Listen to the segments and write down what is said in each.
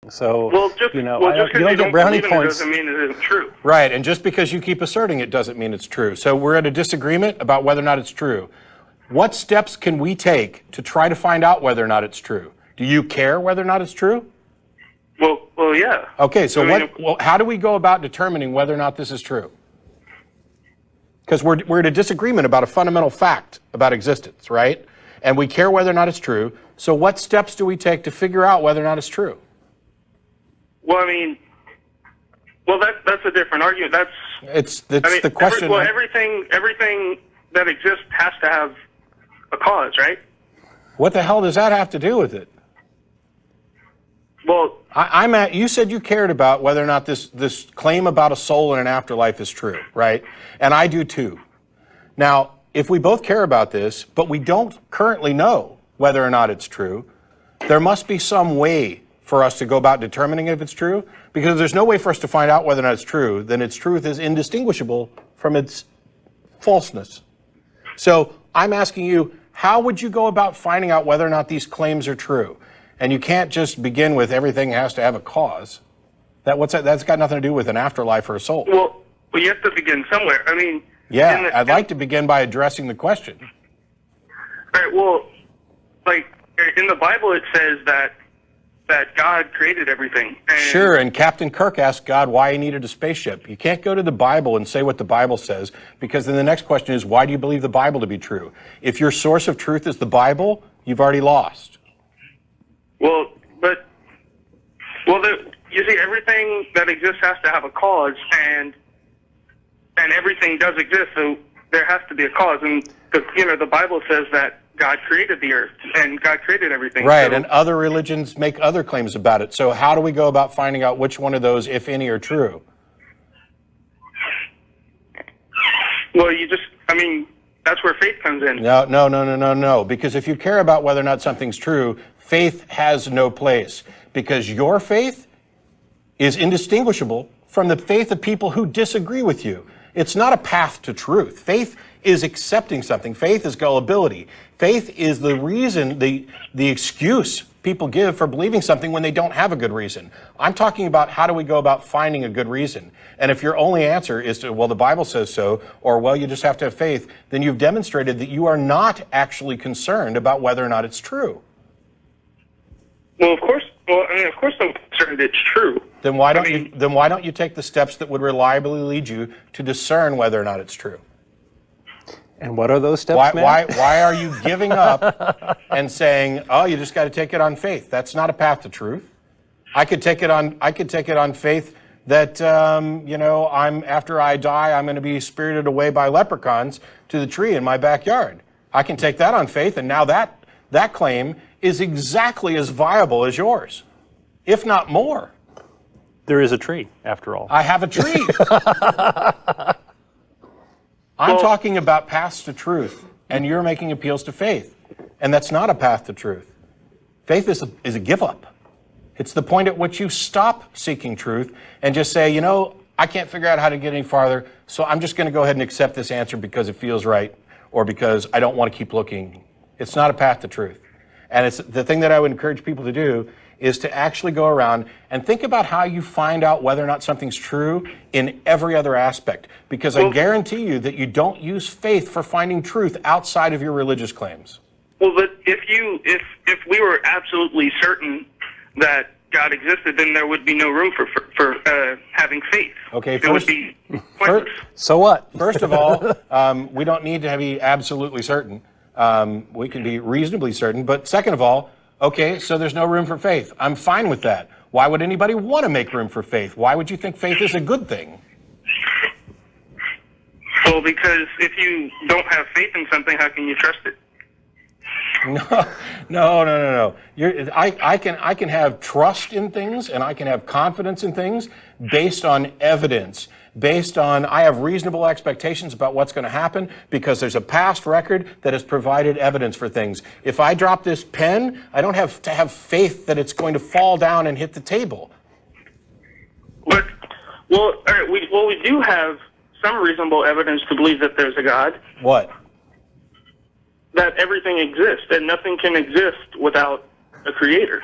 So, Well, just you know, just you because don't you get brownie believe in it points. doesn't mean it isn't true. Right, and just because you keep asserting it doesn't mean it's true. So we're at a disagreement about whether or not it's true. What steps can we take to try to find out whether or not it's true? Do you care whether or not it's true? Well, yeah. Okay, so I mean, well, how do we go about determining whether or not this is true? Because we're at a disagreement about a fundamental fact about existence, right? And we care whether or not it's true. So what steps do we take to figure out whether or not it's true? Well, I mean, that's a different argument. That's the question. Everything that exists has to have a cause, right? What the hell does that have to do with it? Well, you said you cared about whether or not this claim about a soul in an afterlife is true, right? And I do too. Now, if we both care about this, but we don't currently know whether or not it's true, there must be some way for us to go about determining if it's true, because if there's no way for us to find out whether or not it's true, then its truth is indistinguishable from its falseness. So I'm asking you, how would you go about finding out whether or not these claims are true? And you can't just begin with everything has to have a cause. That's got nothing to do with an afterlife or a soul. Well, you have to begin somewhere. I mean, yeah, I'd like to begin by addressing the question. All right. Well, like in the Bible, it says that God created everything. And sure, and Captain Kirk asked God why he needed a spaceship. You can't go to the Bible and say what the Bible says, because then the next question is, why do you believe the Bible to be true? If your source of truth is the Bible, you've already lost. Well, you see, everything that exists has to have a cause, and everything does exist, so there has to be a cause. And the Bible says that God created the earth and God created everything. Right, so, and other religions make other claims about it. So how do we go about finding out which one of those, if any, are true? Well, that's where faith comes in. No. Because if you care about whether or not something's true, faith has no place. Because your faith is indistinguishable from the faith of people who disagree with you. It's not a path to truth. Faith is accepting something. Faith is gullibility. Faith is the reason, the excuse people give for believing something when they don't have a good reason. I'm talking about how do we go about finding a good reason. And if your only answer is to, well, the Bible says so, or, well, you just have to have faith, then you've demonstrated that you are not actually concerned about whether or not it's true. Well, of course I'm concerned it's true. Then why don't you take the steps that would reliably lead you to discern whether or not it's true? And what are those steps, man? Why are you giving up and saying, oh, you just got to take it on faith? That's not a path to truth. I could take it on faith that after I die, I'm going to be spirited away by leprechauns to the tree in my backyard. I can take that on faith, and now that claim is exactly as viable as yours, if not more. There is a tree, after all. I have a tree. I'm talking about paths to truth, and you're making appeals to faith. And that's not a path to truth. Faith is a give-up. It's the point at which you stop seeking truth and just say, I can't figure out how to get any farther, so I'm just going to go ahead and accept this answer because it feels right or because I don't want to keep looking. It's not a path to truth. And it's the thing that I would encourage people to do is to actually go around and think about how you find out whether or not something's true in every other aspect. Because I guarantee you that you don't use faith for finding truth outside of your religious claims. Well, but if we were absolutely certain that God existed, then there would be no room for having faith. Okay, it would be pointless. So what? First of all, we don't need to be absolutely certain. We can be reasonably certain. But second of all, okay, so there's no room for faith. I'm fine with that. Why would anybody want to make room for faith? Why would you think faith is a good thing? Well, because if you don't have faith in something, how can you trust it? No. I can have trust in things and I can have confidence in things based on evidence, based on I have reasonable expectations about what's going to happen because there's a past record that has provided evidence for things. If I drop this pen, I don't have to have faith that it's going to fall down and hit the table. But, all right, we do have some reasonable evidence to believe that there's a God. What? That everything exists, and nothing can exist without a creator.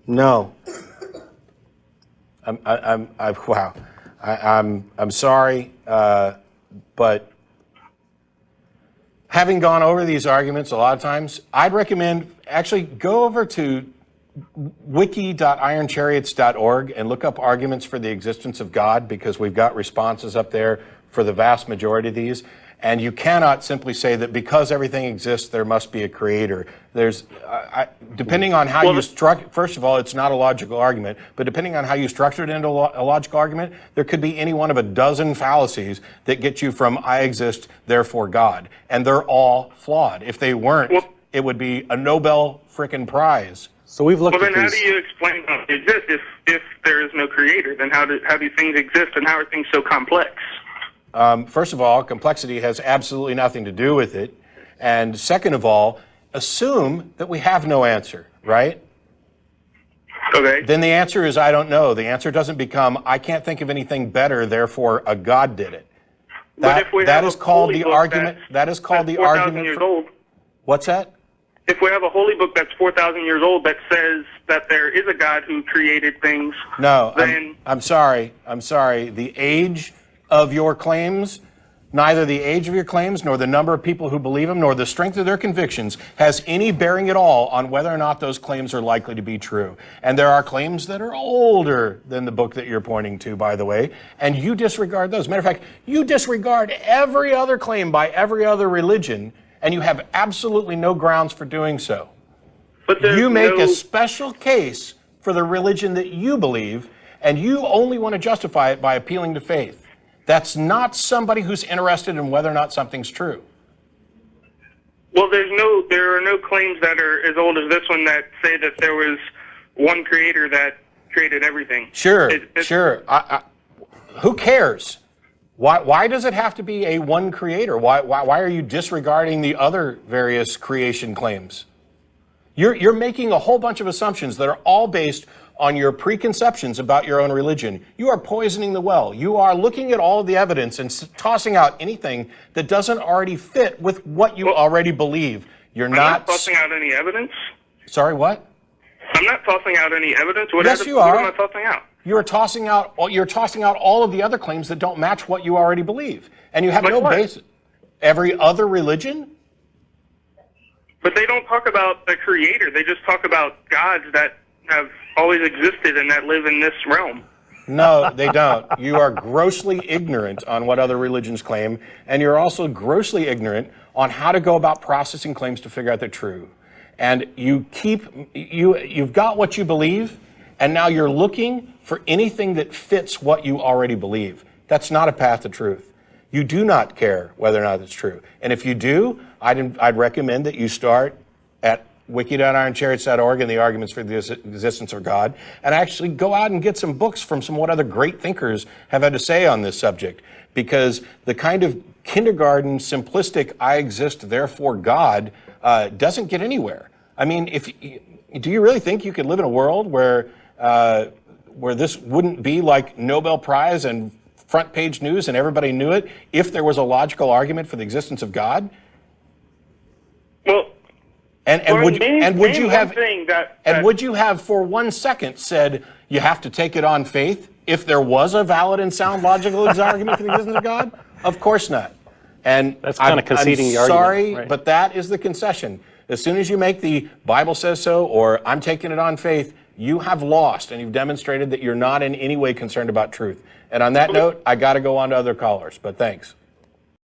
No. Wow. I'm sorry, but having gone over these arguments a lot of times, I'd recommend actually go over to wiki.ironchariots.org and look up arguments for the existence of God, because we've got responses up there for the vast majority of these. And you cannot simply say that because everything exists, there must be a creator. There's, depending on how you structure, first of all, it's not a logical argument, but depending on how you structure it into a logical argument, there could be any one of a dozen fallacies that get you from I exist, therefore God. And they're all flawed. If they weren't, it would be a Nobel frickin' Prize. So we've looked at these. Well, then how do you explain how they exist if there is no creator? Then how do things exist, and how are things so complex? First of all, complexity has absolutely nothing to do with it. And second of all, assume that we have no answer, right? Okay. Then the answer is I don't know. The answer doesn't become I can't think of anything better, therefore a God did it. That is called the argument. That is called the argument. Years old. What's that? If we have a holy book that's 4,000 years old that says that there is a God who created things, no, then I'm sorry. The age of your claims, neither the age of your claims, nor the number of people who believe them, nor the strength of their convictions has any bearing at all on whether or not those claims are likely to be true. And there are claims that are older than the book that you're pointing to, by the way, and you disregard those. Matter of fact, you disregard every other claim by every other religion, and you have absolutely no grounds for doing so. But you make a special case for the religion that you believe, and you only want to justify it by appealing to faith. That's not somebody who's interested in whether or not something's true. Well, there are no claims that are as old as this one that say that there was one creator that created everything. Sure, sure. Who cares? Why does it have to be a one creator? Why are you disregarding the other various creation claims? You're making a whole bunch of assumptions that are all based on your preconceptions about your own religion. You are poisoning the well. You are looking at all of the evidence and tossing out anything that doesn't already fit with what you already believe. I'm not tossing out any evidence. Sorry, what? I'm not tossing out any evidence. Yes, you are. What am I tossing out? You're tossing out all of the other claims that don't match what you already believe. And you have no basis. Every other religion? But they don't talk about the creator. They just talk about gods that have always existed and that live in this realm. No, they don't. You are grossly ignorant on what other religions claim, and you're also grossly ignorant on how to go about processing claims to figure out they're true. And you've got what you believe, and now you're looking for anything that fits what you already believe. That's not a path to truth. You do not care whether or not it's true. And if you do, I'd recommend that you start at wiki.ironchariots.org and the arguments for the existence of God, and actually go out and get some books from what other great thinkers have had to say on this subject, because the kind of kindergarten simplistic I exist therefore God doesn't get anywhere. I mean, do you really think you could live in a world where this wouldn't be like Nobel Prize and front page news and everybody knew it if there was a logical argument for the existence of God? Well, would you have for 1 second said you have to take it on faith if there was a valid and sound logical argument for the existence of God? Of course not. And that's kind of conceding the argument. Sorry, right? But that is the concession. As soon as you make the Bible says so or I'm taking it on faith, you have lost, and you've demonstrated that you're not in any way concerned about truth. And on that note, I got to go on to other callers, but thanks.